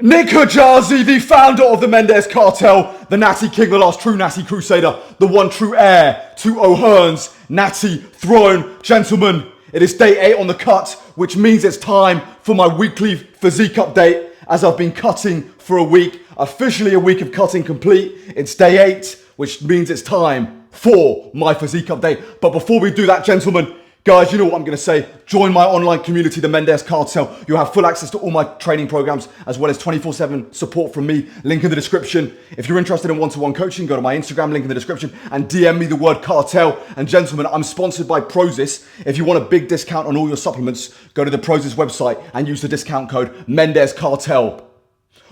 Nick Hajazi, the founder of the Mendes Cartel, the Natty King, the last true Natty Crusader, the one true heir to O'Hearn's Natty throne. Gentlemen, it is day 8 on the cut, which means it's time for my weekly physique update, as I've been cutting for a week. Officially a week of cutting complete. It's day 8, which means it's time for my physique update. But before we do that, gentlemen, guys, you know what I'm going to say. Join my online community, the Mendes Cartel. You'll have full access to all my training programs, as well as 24/7 support from me. Link in the description. If you're interested in one-to-one coaching, go to my Instagram, link in the description, and DM me the word cartel. And gentlemen, I'm sponsored by Prozis. If you want a big discount on all your supplements, go to the Prozis website and use the discount code Mendes Cartel.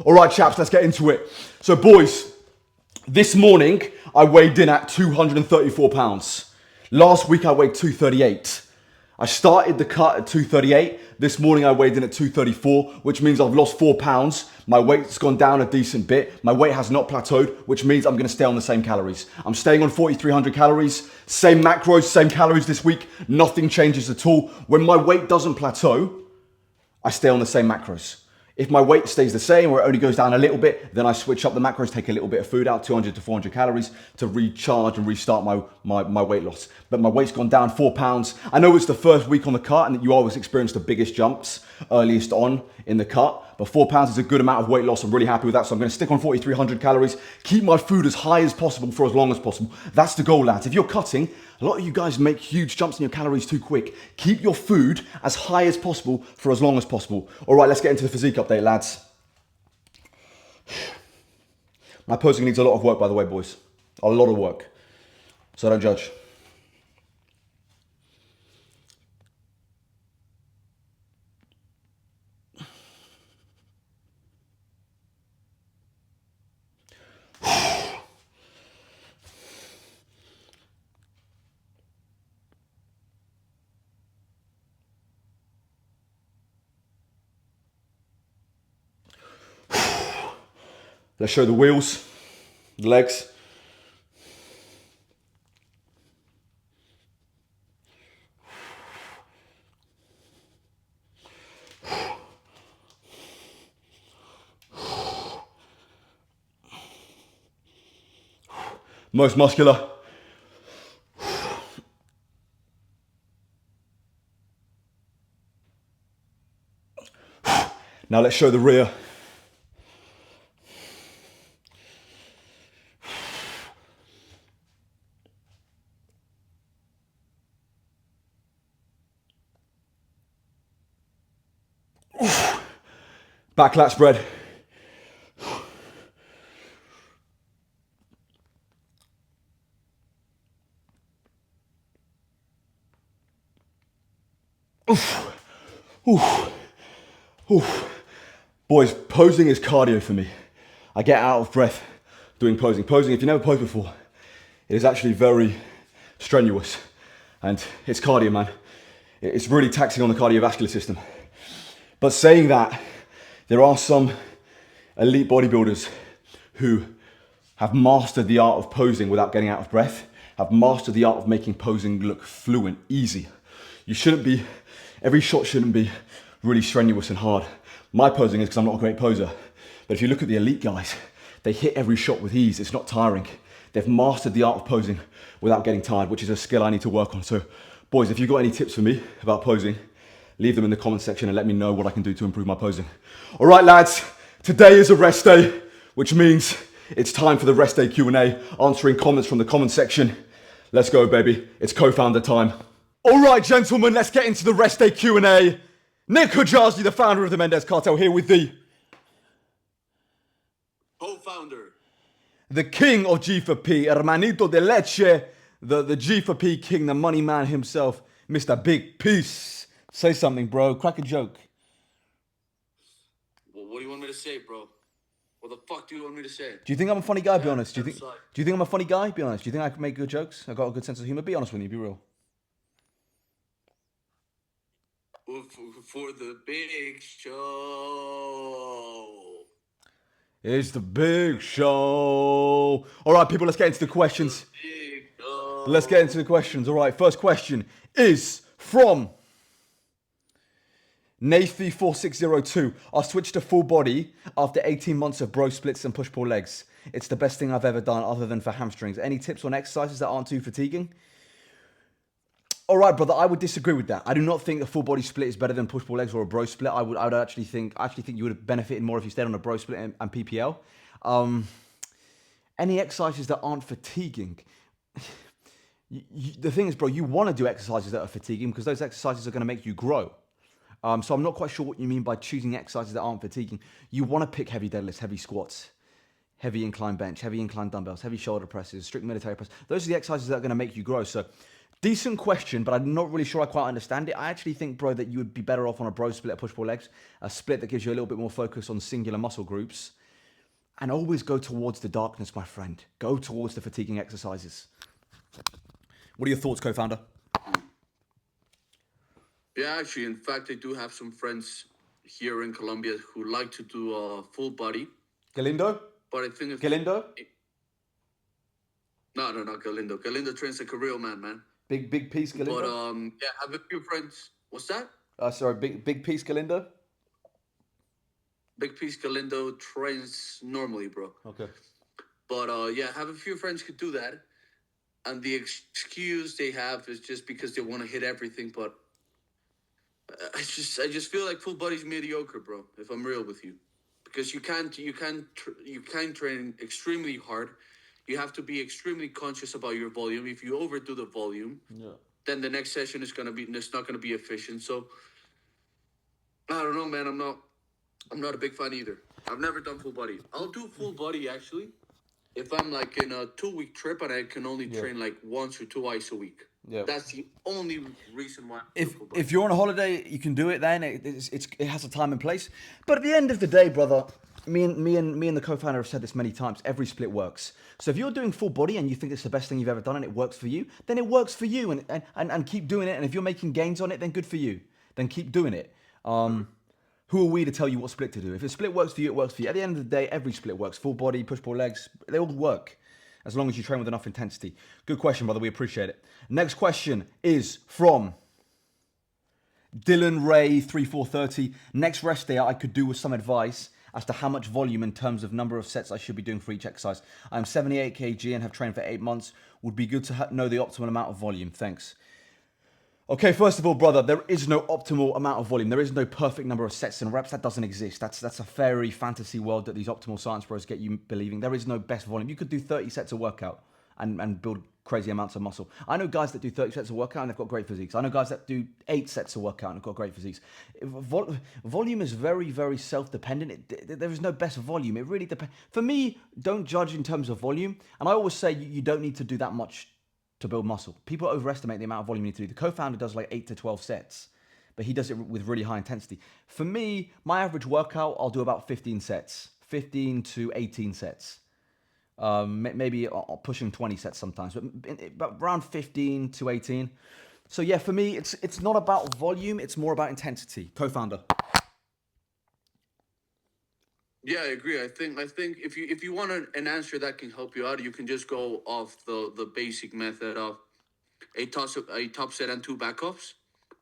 All right, chaps, let's get into it. So, boys, this morning I weighed in at 234 pounds. Last week I weighed 238. I started the cut at 238. This morning I weighed in at 234, which means I've lost 4 pounds. My weight's gone down a decent bit. My weight has not plateaued, which means I'm gonna stay on the same calories. I'm staying on 4,300 calories, same macros, same calories this week. Nothing changes at all. When my weight doesn't plateau, I stay on the same macros. If my weight stays the same or it only goes down a little bit, then I switch up the macros, take a little bit of food out, 200 to 400 calories to recharge and restart my weight loss. But my weight's gone down 4 pounds. I know it's the first week on the cut and that you always experience the biggest jumps earliest on in the cut, but 4 pounds is a good amount of weight loss. I'm really happy with that. So I'm gonna stick on 4,300 calories, keep my food as high as possible for as long as possible. That's the goal, lads. If you're cutting, a lot of you guys make huge jumps in your calories too quick. Keep your food as high as possible for as long as possible. All right, let's get into the physique update, lads. My posing needs a lot of work, by the way, boys. A lot of work. So don't judge. Let's show the wheels, the legs. Most muscular. Now let's show the rear. Back lat spread. Oof. Oof. Oof. Boys, posing is cardio for me. I get out of breath doing posing. Posing, if you never posed before, it is actually very strenuous and it's cardio, man. It's really taxing on the cardiovascular system. But saying that, there are some elite bodybuilders who have mastered the art of posing without getting out of breath, have mastered the art of making posing look fluent, easy. Every shot shouldn't be really strenuous and hard. My posing is because I'm not a great poser. But if you look at the elite guys, they hit every shot with ease. It's not tiring. They've mastered the art of posing without getting tired, which is a skill I need to work on. So boys, if you've got any tips for me about posing, leave them in the comment section and let me know what I can do to improve my posing. All right, lads, today is a rest day, which means it's time for the rest day Q&A, answering comments from the comment section. Let's go, baby. It's co-founder time. All right, gentlemen, let's get into the rest day Q&A. Nick Hajazi, the founder of the Mendes Cartel, here with the co-founder, the king of G4P, hermanito de leche, the G4P king, the money man himself, Mr. Big Peace. Say something, bro. Crack a joke. Well, what do you want me to say, bro? What the fuck do you want me to say? Do you think I'm a funny guy? Be honest. Do you think I'm a funny guy? Be honest. Do you think I can make good jokes? I got a good sense of humor. Be honest with me. Be real. For the big show. It's the big show. All right, people. Let's get into the questions. Let's get into the questions. All right. First question is from Nathy4602, I switched to full body after 18 months of bro splits and push-pull legs. It's the best thing I've ever done other than for hamstrings. Any tips on exercises that aren't too fatiguing? All right, brother, I would disagree with that. I do not think a full body split is better than push-pull legs or a bro split. I would actually think you would have benefited more if you stayed on a bro split and PPL. Any exercises that aren't fatiguing. The thing is, bro, you want to do exercises that are fatiguing because those exercises are going to make you grow. So I'm not quite sure what you mean by choosing exercises that aren't fatiguing. You want to pick heavy deadlifts, heavy squats, heavy incline bench, heavy incline dumbbells, heavy shoulder presses, strict military press. Those are the exercises that are going to make you grow. So decent question, but I'm not really sure I quite understand it. I actually think, bro, that you would be better off on a bro split, push-pull legs, a split that gives you a little bit more focus on singular muscle groups. And always go towards the darkness, my friend. Go towards the fatiguing exercises. What are your thoughts, co-founder? Yeah, actually, in fact, I do have some friends here in Colombia who like to do full body. Galindo? But I think if... Galindo? No, not Galindo. Galindo trains like a real man. Big piece, Galindo? But, yeah, I have a few friends. What's that? Sorry, big piece, Galindo? Big piece Galindo trains normally, bro. Okay. But, yeah, I have a few friends who do that. And the excuse they have is just because they want to hit everything, but... I just feel like full body's mediocre, bro. If I'm real with you, because you can't train extremely hard. You have to be extremely conscious about your volume. If you overdo the volume, then the next session is not gonna be efficient. So I don't know, man. I'm not a big fan either. I've never done full body. I'll do full body actually if I'm like in a 2-week trip and I can only train like once or twice a week. Yeah, that's the only reason why. If you're on a holiday, you can do it. Then it has a time and place. But at the end of the day, brother, me and the co-founder have said this many times. Every split works. So if you're doing full body and you think it's the best thing you've ever done and it works for you, then it works for you and keep doing it. And if you're making gains on it, then good for you. Then keep doing it. Who are we to tell you what split to do? If a split works for you, it works for you. At the end of the day, every split works. Full body, push-pull legs, they all work. As long as you train with enough intensity. Good question, brother. We appreciate it. Next question is from Dylan Ray 3430. Next rest day, I could do with some advice as to how much volume in terms of number of sets I should be doing for each exercise. I'm 78 kg and have trained for 8 months. Would be good to know the optimal amount of volume. Thanks. Okay, first of all, brother, there is no optimal amount of volume. There is no perfect number of sets and reps. That doesn't exist. That's a fairy fantasy world that these optimal science bros get you believing. There is no best volume. You could do 30 sets of workout and build crazy amounts of muscle. I know guys that do 30 sets of workout and they've got great physiques. I know guys that do 8 sets of workout and have got great physiques. Volume is very, very self-dependent. There is no best volume. It really depends. For me, don't judge in terms of volume. And I always say you don't need to do that much to build muscle. People overestimate the amount of volume you need to do. The co-founder does like 8 to 12 sets, but he does it with really high intensity. For me, my average workout, I'll do about 15 sets, 15 to 18 sets. Maybe pushing 20 sets sometimes, but around 15 to 18. So yeah, for me, it's not about volume, it's more about intensity. Co-founder. Yeah, I agree. I think if you want an answer that can help you out, you can just go off the basic method of a top set and 2 backups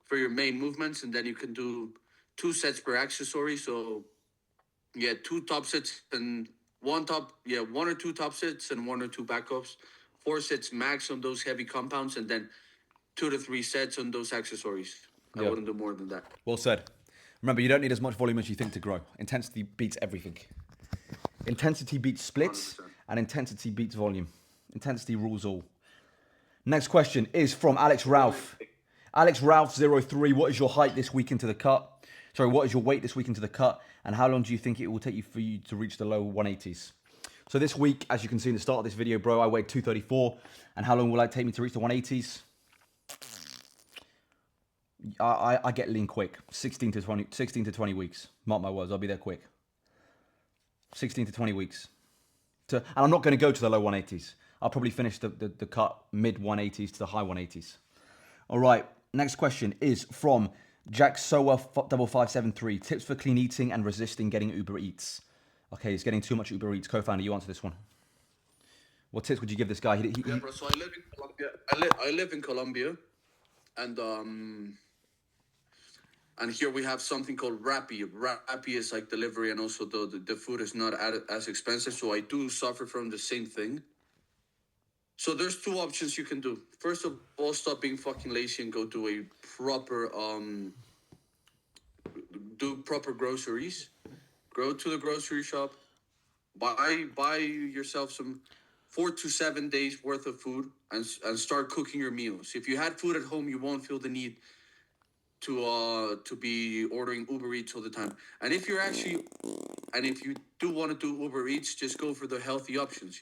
for your main movements, and then you can do 2 sets per accessory. So yeah, 2 top sets and 1 or 2 top sets and 1 or 2 backups. 4 sets max on those heavy compounds, and then 2 to 3 sets on those accessories. I wouldn't do more than that. Well said. Remember, you don't need as much volume as you think to grow. Intensity beats everything. Intensity beats splits, 100%. And intensity beats volume. Intensity rules all. Next question is from Alex Ralph. Alex Ralph 03. What is your height this week into the cut? Sorry, what is your weight this week into the cut? And how long do you think it will take you for you to reach the low 180s? So this week, as you can see in the start of this video, bro, I weighed 234. And how long will it take me to reach the 180s? I get lean quick. 16 to 20 weeks. Mark my words, I'll be there quick. 16 to 20 weeks. And I'm not going to go to the low 180s. I'll probably finish the cut mid 180s to the high 180s. All right, next question is from Jack Sower 5573. Tips for clean eating and resisting getting Uber Eats. Okay, he's getting too much Uber Eats. Co-founder, you answer this one. What tips would you give this guy? Yeah, bro, so I live in Colombia. I live in Colombia, and And here we have something called Rappi. Rappi is like delivery, and also the food is not as expensive. So I do suffer from the same thing. So there's two options you can do. First of all, stop being fucking lazy and go do a proper proper groceries. Go to the grocery shop, buy yourself some 4 to 7 days worth of food, and start cooking your meals. If you had food at home, you won't feel the need to be ordering Uber Eats all the time. And if you do want to do Uber Eats, just go for the healthy options.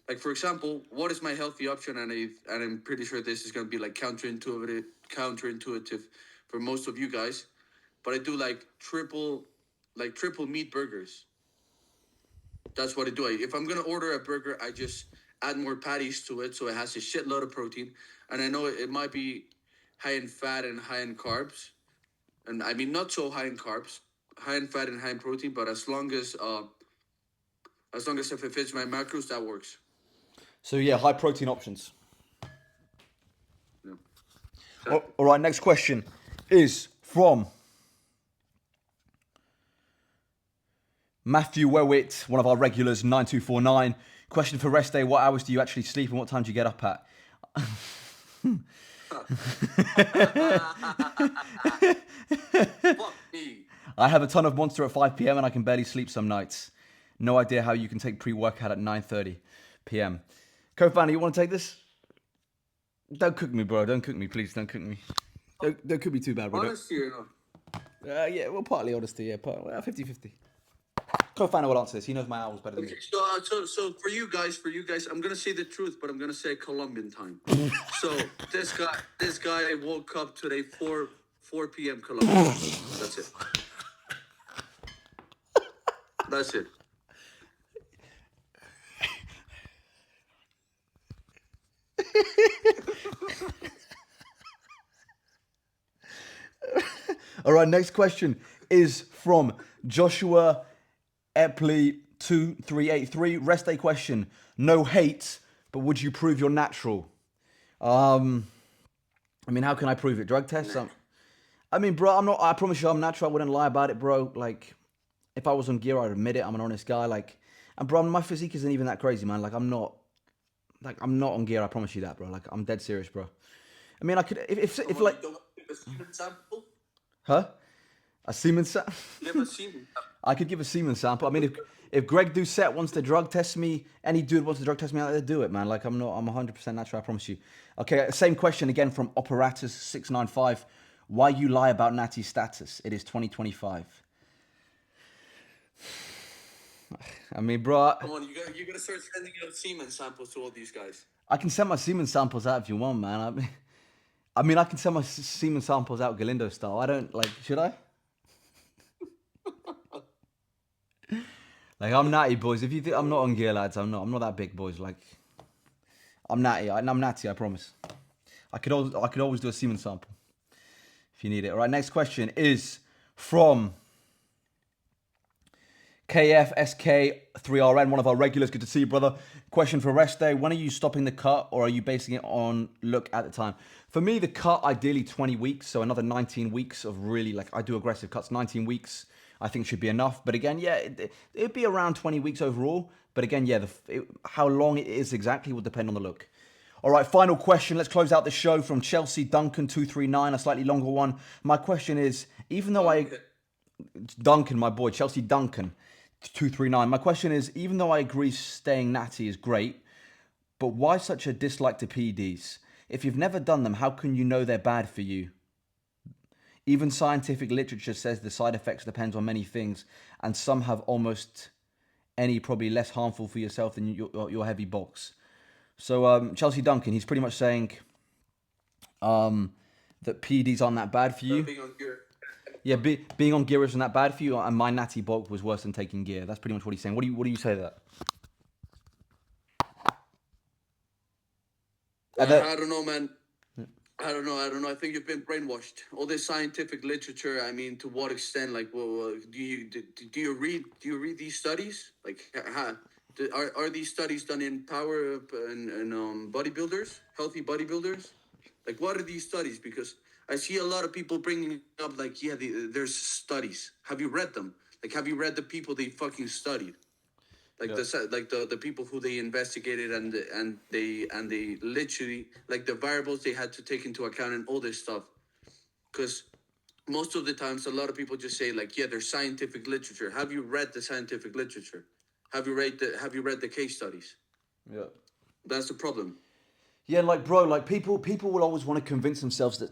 Like, for example, what is my healthy option? And I'm pretty sure this is gonna be like counterintuitive for most of you guys, but I do like triple meat burgers. That's what I do. If I'm gonna order a burger, I just add more patties to it, so it has a shitload of protein. And I know it might be high in fat and high in carbs, and I mean not so high in carbs, high in fat and high in protein. But as long as if it fits my macros, that works. So yeah, high protein options. Yeah. All right, next question is from Matthew Wewitt, one of our regulars, 9249. Question for rest day: what hours do you actually sleep and what time do you get up at? Fuck me. I have a ton of Monster at 5 p.m. and I can barely sleep some nights. No idea how you can take pre-workout at 9:30 p.m. Co-founder, you want to take this? Don't cook me, bro. Don't cook me, please. Don't cook me. Don't cook me too bad, bro. Honesty or no? Yeah, well, partly honesty, yeah. 50-50. Co-founder will answer this. He knows my hours better than me. Okay, so for you guys, I'm gonna say the truth, but I'm gonna say Colombian time. So this guy woke up today 4 p.m. Colombian. That's it. That's it. All right, next question is from Joshua Epley 2383. Rest day question. No hate, but would you prove you're natural? I mean, how can I prove it? Drug tests? I mean, bro, I'm not. I promise you, I'm natural. I wouldn't lie about it, bro. Like, if I was on gear, I'd admit it. I'm an honest guy. Like, and bro, my physique isn't even that crazy, man. Like, I'm not on gear. I promise you that, bro. Like, I'm dead serious, bro. I mean, I could if like, Don't give a semen sample. huh? A semen sample? Give a semen. I could give a semen sample. I mean, if Greg Doucette wants to drug test me, any dude wants to drug test me, I'll do it, man. Like, I'm 100% natural, I promise you. Okay, same question again from Operatus695. Why you lie about Natty's status? It is 2025. I mean, bro. Come on, you gotta start sending out semen samples to all these guys. I can send my semen samples out if you want, man. I mean, I can send my semen samples out Galindo style. I don't, like, should I? Like, I'm natty, boys. If you think I'm not on gear, lads, I'm not that big, boys. Like, I'm natty. I'm natty, I promise. I could always do a semen sample if you need it. All right, next question is from KFSK3RN, one of our regulars. Good to see you, brother. Question for rest day. When are you stopping the cut, or are you basing it on look at the time? For me, the cut, ideally 20 weeks. So another 19 weeks of really, like, I do aggressive cuts. 19 weeks, I think, should be enough. But again, yeah, it'd be around 20 weeks overall. But again, yeah, how long it is exactly will depend on the look. All right, final question. Let's close out the show from Chelsea Duncan 239, a slightly longer one. My question is, even though Duncan, my boy, Chelsea Duncan 239. My question is, even though I agree staying natty is great, but why such a dislike to PEDs? If you've never done them, how can you know they're bad for you? Even scientific literature says the side effects depends on many things, and some have almost any probably less harmful for yourself than your heavy bulks. So Chelsea Duncan, he's pretty much saying that PEDs aren't that bad for you. Yeah, being on gear isn't that bad for you, and my natty bulk was worse than taking gear. That's pretty much what he's saying. What do you say to that? I don't know, man. I don't know. I think you've been brainwashed. All this scientific literature. I mean, to what extent? Like, well, do you read these studies? Like, are these studies done in power and bodybuilders, healthy bodybuilders? Like, what are these studies? Because I see a lot of people bringing up, like, yeah, there's studies. Have you read them? Like, have you read the people they fucking studied? Like the people who they investigated and they literally, like, the variables they had to take into account and all this stuff. Because most of the times, a lot of people just say, like, yeah, there's scientific literature. Have you read the scientific literature? Have you read the case studies? Yeah. That's the problem. Yeah, like bro, like people will always want to convince themselves that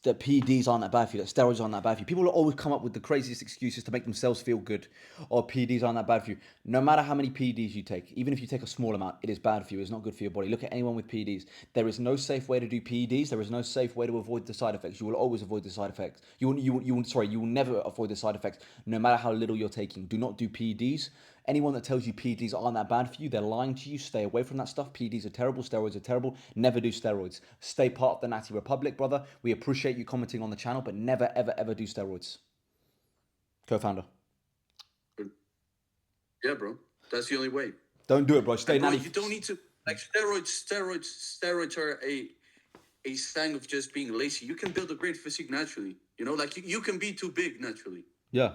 PEDs aren't that bad for you, that steroids aren't that bad for you. People will always come up with the craziest excuses to make themselves feel good, or PEDs aren't that bad for you. No matter how many PEDs you take, even if you take a small amount, it is bad for you. It's not good for your body. Look at anyone with PEDs. There is no safe way to do PEDs. There is no safe way to avoid the side effects. You will always avoid the side effects. You will never avoid the side effects, no matter how little you're taking. Do not do PEDs. Anyone that tells you PEDs aren't that bad for you, they're lying to you. Stay away from that stuff. PEDs are terrible. Steroids are terrible. Never do steroids. Stay part of the Natty Republic, brother. We appreciate you commenting on the channel, but never, ever, ever do steroids. Co-founder. Yeah, bro. That's the only way. Don't do it, bro. Stay bro, natty. you don't need to, like, steroids are a sign of just being lazy. You can build a great physique naturally. You know, like, you can be too big naturally. Yeah.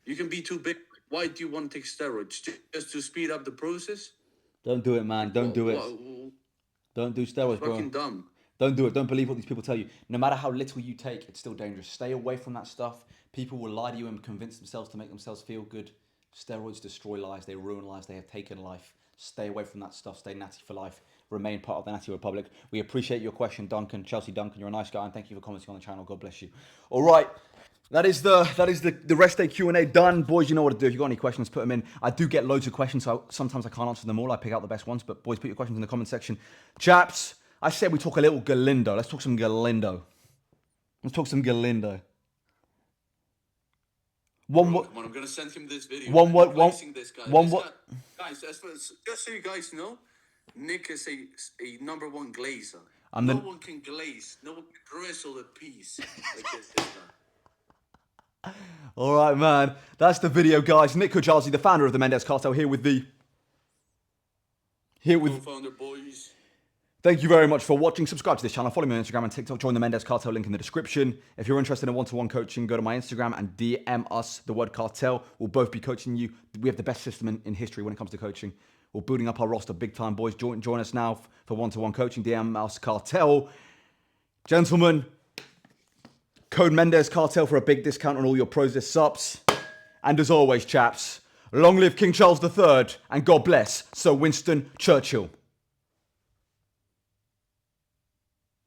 You can be too big. Why do you want to take steroids? Just to speed up the process? Don't do it, man. Don't do it. Don't do steroids, bro. Fucking dumb. Don't do it. Don't believe what these people tell you. No matter how little you take, it's still dangerous. Stay away from that stuff. People will lie to you and convince themselves to make themselves feel good. Steroids destroy lives. They ruin lives. They have taken life. Stay away from that stuff. Stay natty for life. Remain part of the Natty Republic. We appreciate your question, Duncan. Chelsea Duncan, you're a nice guy, and thank you for commenting on the channel. God bless you. All right. That is the rest day Q&A done. Boys, you know what to do. If you've got any questions, put them in. I do get loads of questions, so sometimes I can't answer them all. I pick out the best ones, but boys, put your questions in the comment section. Chaps, I said we talk a little Galindo. Let's talk some Galindo. Let's talk some Galindo. Come on, I'm gonna send him this video. This guy. Guys, just so you guys know, Nick is a number one glazer. No one can glaze. No one can drizzle a piece like this guy. All right, man. That's the video, guys. Nick Kujalzi, the founder of the Mendez Cartel, here with Co-founder boys. Thank you very much for watching. Subscribe to this channel. Follow me on Instagram and TikTok. Join the Mendez Cartel, link in the description. If you're interested in one-to-one coaching, go to my Instagram and DM us the word cartel. We'll both be coaching you. We have the best system in history when it comes to coaching. We're building up our roster big time, boys. Join us now for one-to-one coaching. DM us cartel. Gentlemen, code Mendez Cartel for a big discount on all your Prozis subs. And as always, chaps, long live King Charles III and God bless Sir Winston Churchill.